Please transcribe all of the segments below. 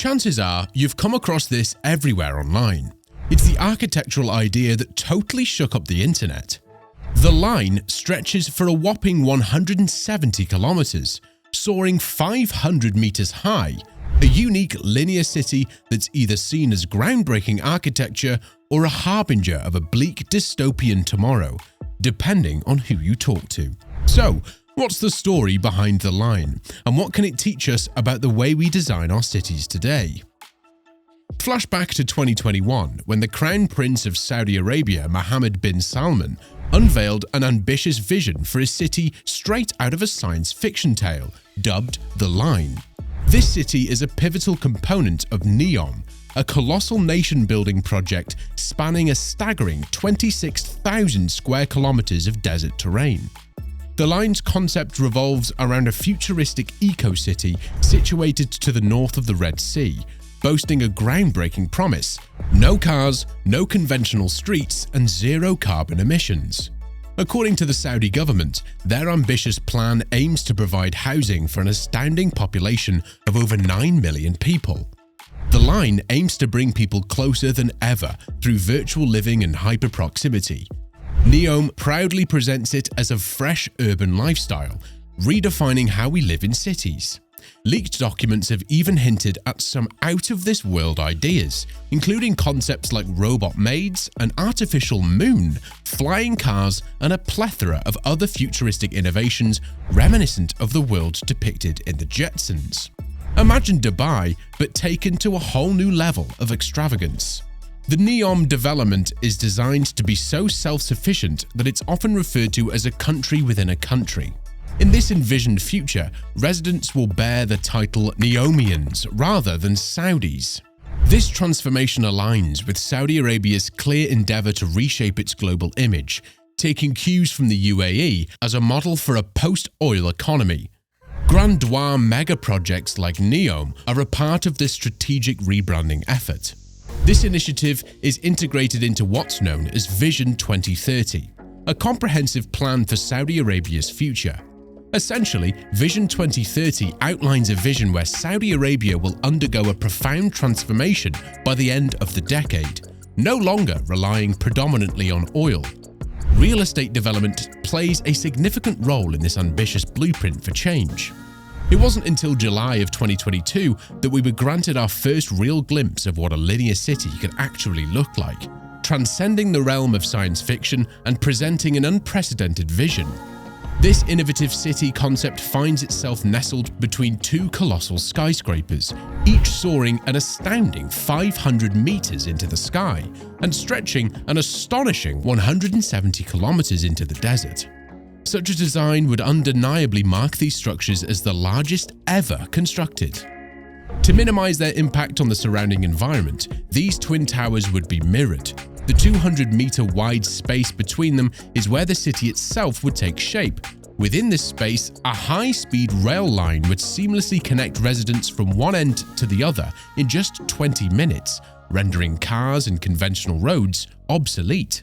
Chances are you've come across this everywhere online. It's the architectural idea that totally shook up the internet. The line stretches for a whopping 170 kilometers, soaring 500 meters high, a unique linear city that's either seen as groundbreaking architecture or a harbinger of a bleak dystopian tomorrow, depending on who you talk to. So, what's the story behind the line, and what can it teach us about the way we design our cities today? Flashback to 2021, when the Crown Prince of Saudi Arabia, Mohammed bin Salman, unveiled an ambitious vision for a city straight out of a science fiction tale, dubbed The Line. This city is a pivotal component of Neom, a colossal nation-building project spanning a staggering 26,000 square kilometers of desert terrain. The line's concept revolves around a futuristic eco-city situated to the north of the Red Sea, boasting a groundbreaking promise: no cars, no conventional streets, and zero carbon emissions. According to the Saudi government, their ambitious plan aims to provide housing for an astounding population of over 9 million people. The line aims to bring people closer than ever through virtual living and hyper-proximity. Neom proudly presents it as a fresh urban lifestyle, redefining how we live in cities. Leaked documents have even hinted at some out-of-this-world ideas, including concepts like robot maids, an artificial moon, flying cars, and a plethora of other futuristic innovations reminiscent of the world depicted in the Jetsons. Imagine Dubai, but taken to a whole new level of extravagance. The Neom development is designed to be so self-sufficient that it's often referred to as a country within a country. In this envisioned future, residents will bear the title Neomians rather than Saudis. This transformation aligns with Saudi Arabia's clear endeavor to reshape its global image, taking cues from the UAE as a model for a post-oil economy. Grandeur mega projects like Neom are a part of this strategic rebranding effort. This initiative is integrated into what's known as Vision 2030, a comprehensive plan for Saudi Arabia's future. Essentially, Vision 2030 outlines a vision where Saudi Arabia will undergo a profound transformation by the end of the decade, no longer relying predominantly on oil. Real estate development plays a significant role in this ambitious blueprint for change. It wasn't until July of 2022 that we were granted our first real glimpse of what a linear city could actually look like, transcending the realm of science fiction and presenting an unprecedented vision. This innovative city concept finds itself nestled between two colossal skyscrapers, each soaring an astounding 500 meters into the sky and stretching an astonishing 170 kilometers into the desert. Such a design would undeniably mark these structures as the largest ever constructed. To minimize their impact on the surrounding environment, these twin towers would be mirrored. The 200-meter wide space between them is where the city itself would take shape. Within this space, a high-speed rail line would seamlessly connect residents from one end to the other in just 20 minutes, rendering cars and conventional roads obsolete.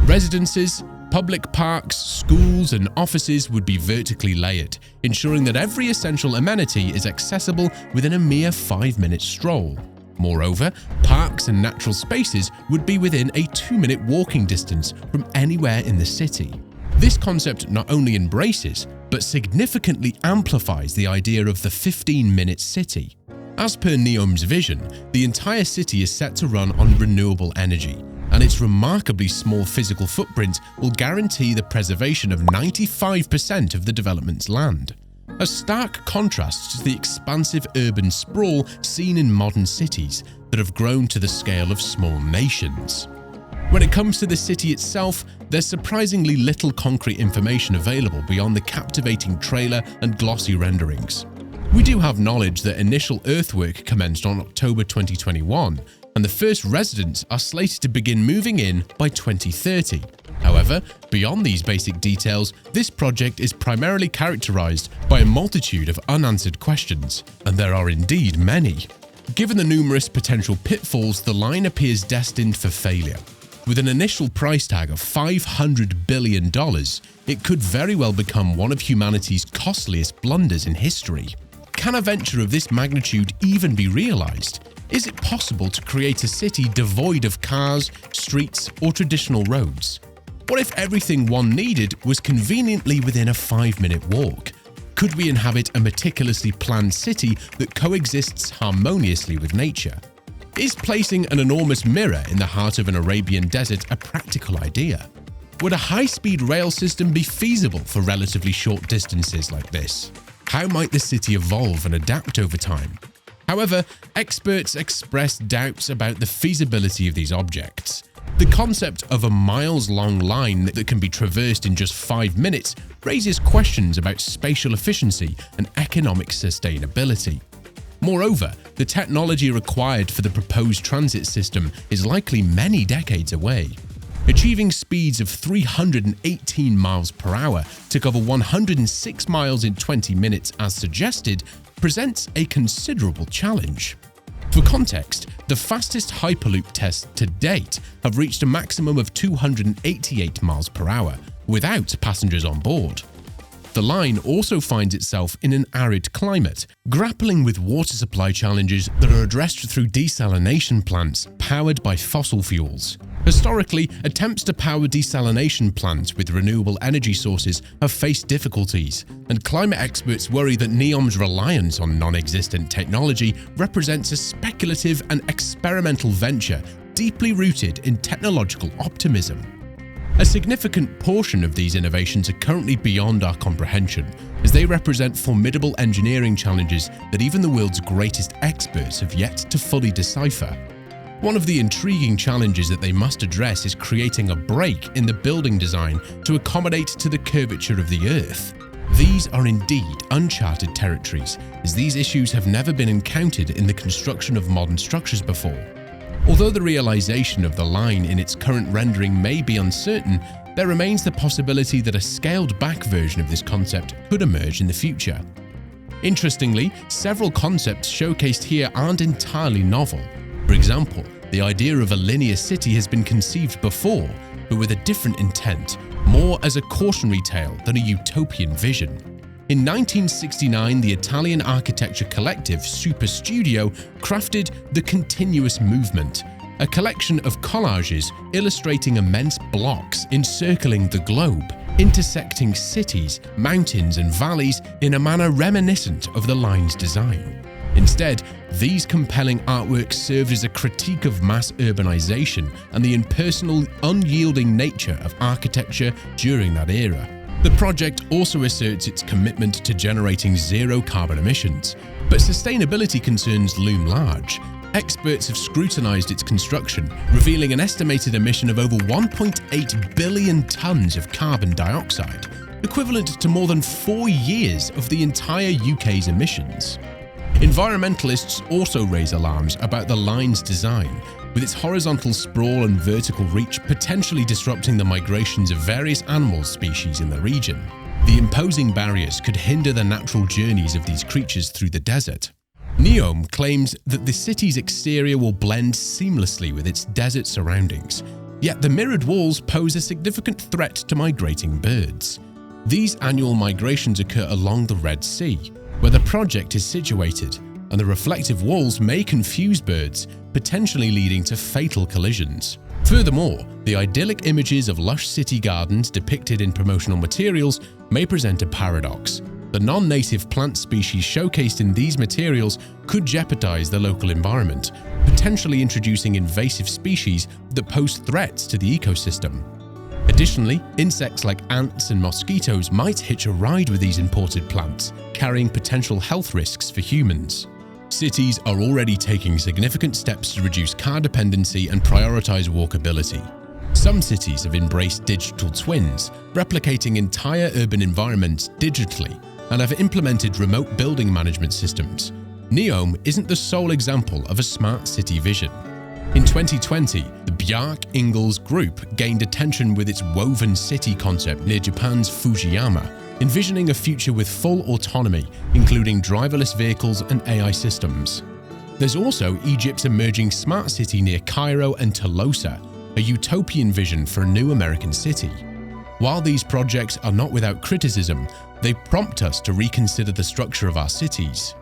Residences, public parks, schools, and offices would be vertically layered, ensuring that every essential amenity is accessible within a mere 5-minute stroll. Moreover, parks and natural spaces would be within a 2-minute walking distance from anywhere in the city. This concept not only embraces, but significantly amplifies the idea of the 15-minute city. As per Neom's vision, the entire city is set to run on renewable energy, and its remarkably small physical footprint will guarantee the preservation of 95% of the development's land. A stark contrast to the expansive urban sprawl seen in modern cities that have grown to the scale of small nations. When it comes to the city itself, there's surprisingly little concrete information available beyond the captivating trailer and glossy renderings. We do have knowledge that initial earthwork commenced on October 2021, and the first residents are slated to begin moving in by 2030. However, beyond these basic details, this project is primarily characterized by a multitude of unanswered questions, and there are indeed many. Given the numerous potential pitfalls, the line appears destined for failure. With an initial price tag of $500 billion, it could very well become one of humanity's costliest blunders in history. can a venture of this magnitude even be realized? Is it possible to create a city devoid of cars, streets, or traditional roads? What if everything one needed was conveniently within a 5-minute walk? Could we inhabit a meticulously planned city that coexists harmoniously with nature? Is placing an enormous mirror in the heart of an Arabian desert a practical idea? Would a high-speed rail system be feasible for relatively short distances like this? How might the city evolve and adapt over time? However, experts express doubts about the feasibility of these objects. The concept of a miles-long line that can be traversed in just 5 minutes raises questions about spatial efficiency and economic sustainability. Moreover, the technology required for the proposed transit system is likely many decades away. Achieving speeds of 318 miles per hour to cover 106 miles in 20 minutes as suggested presents a considerable challenge. For context, the fastest Hyperloop tests to date have reached a maximum of 288 miles per hour without passengers on board. The line also finds itself in an arid climate, grappling with water supply challenges that are addressed through desalination plants powered by fossil fuels. Historically, attempts to power desalination plants with renewable energy sources have faced difficulties, and climate experts worry that Neom's reliance on non-existent technology represents a speculative and experimental venture deeply rooted in technological optimism. A significant portion of these innovations are currently beyond our comprehension, as they represent formidable engineering challenges that even the world's greatest experts have yet to fully decipher. One of the intriguing challenges that they must address is creating a break in the building design to accommodate to the curvature of the Earth. These are indeed uncharted territories, as these issues have never been encountered in the construction of modern structures before. Although the realization of the line in its current rendering may be uncertain, there remains the possibility that a scaled-back version of this concept could emerge in the future. Interestingly, several concepts showcased here aren't entirely novel. For example, the idea of a linear city has been conceived before, but with a different intent, more as a cautionary tale than a utopian vision. In 1969, the Italian architecture collective Super Studio crafted The Continuous Movement, a collection of collages illustrating immense blocks encircling the globe, intersecting cities, mountains, and valleys in a manner reminiscent of the line's design. Instead, these compelling artworks served as a critique of mass urbanization and the impersonal, unyielding nature of architecture during that era. The project also asserts its commitment to generating zero carbon emissions, but sustainability concerns loom large. Experts have scrutinized its construction, revealing an estimated emission of over 1.8 billion tons of carbon dioxide, equivalent to more than 4 years of the entire UK's emissions. Environmentalists also raise alarms about the line's design, with its horizontal sprawl and vertical reach potentially disrupting the migrations of various animal species in the region. The imposing barriers could hinder the natural journeys of these creatures through the desert. Neom claims that the city's exterior will blend seamlessly with its desert surroundings, yet the mirrored walls pose a significant threat to migrating birds. These annual migrations occur along the Red Sea, where the project is situated, and the reflective walls may confuse birds, potentially leading to fatal collisions. Furthermore, the idyllic images of lush city gardens depicted in promotional materials may present a paradox. The non-native plant species showcased in these materials could jeopardize the local environment, potentially introducing invasive species that pose threats to the ecosystem. Additionally, insects like ants and mosquitoes might hitch a ride with these imported plants, carrying potential health risks for humans. Cities are already taking significant steps to reduce car dependency and prioritize walkability. Some cities have embraced digital twins, replicating entire urban environments digitally, and have implemented remote building management systems. Neom isn't the sole example of a smart city vision. In 2020, the Bjarke Ingels Group gained attention with its woven city concept near Japan's Fujiyama, envisioning a future with full autonomy, including driverless vehicles and AI systems. There's also Egypt's emerging smart city near Cairo and Tolosa, a utopian vision for a new American city. While these projects are not without criticism, they prompt us to reconsider the structure of our cities.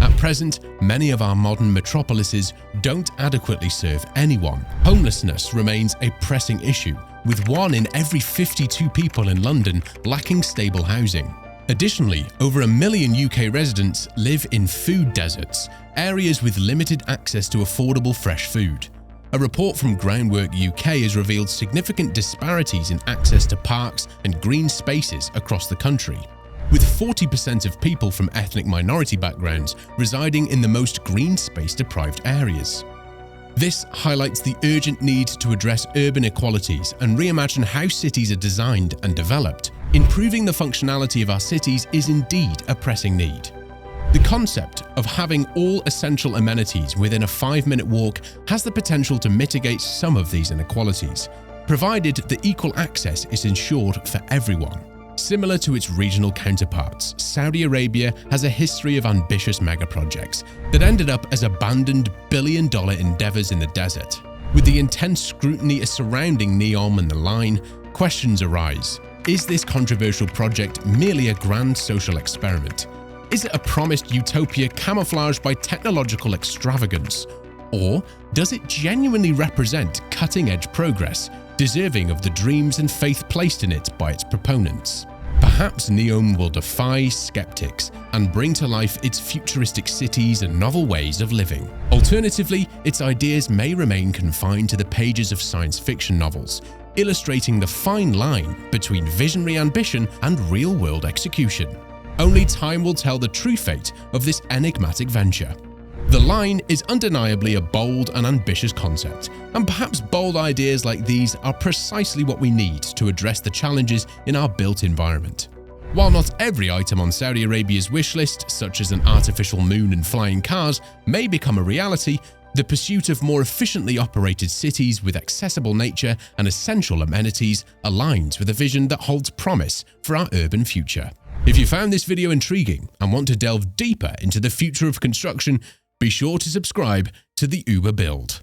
At present, many of our modern metropolises don't adequately serve anyone. Homelessness remains a pressing issue, with 1 in every 52 people in London lacking stable housing. Additionally, over 1 million UK residents live in food deserts, areas with limited access to affordable fresh food. A report from Groundwork UK has revealed significant disparities in access to parks and green spaces across the country, with 40% of people from ethnic minority backgrounds residing in the most green space-deprived areas. This highlights the urgent need to address urban inequalities and reimagine how cities are designed and developed. Improving the functionality of our cities is indeed a pressing need. The concept of having all essential amenities within a 5-minute walk has the potential to mitigate some of these inequalities, provided that equal access is ensured for everyone. Similar to its regional counterparts, Saudi Arabia has a history of ambitious megaprojects that ended up as abandoned billion-dollar endeavors in the desert. With the intense scrutiny surrounding Neom and the line, questions arise. Is this controversial project merely a grand social experiment? Is it a promised utopia camouflaged by technological extravagance? Or does it genuinely represent cutting-edge progress, deserving of the dreams and faith placed in it by its proponents? Perhaps Neom will defy skeptics and bring to life its futuristic cities and novel ways of living. Alternatively, its ideas may remain confined to the pages of science fiction novels, illustrating the fine line between visionary ambition and real-world execution. Only time will tell the true fate of this enigmatic venture. The line is undeniably a bold and ambitious concept, and perhaps bold ideas like these are precisely what we need to address the challenges in our built environment. While not every item on Saudi Arabia's wish list, such as an artificial moon and flying cars, may become a reality, the pursuit of more efficiently operated cities with accessible nature and essential amenities aligns with a vision that holds promise for our urban future. If you found this video intriguing and want to delve deeper into the future of construction, be sure to subscribe to the Uber Build.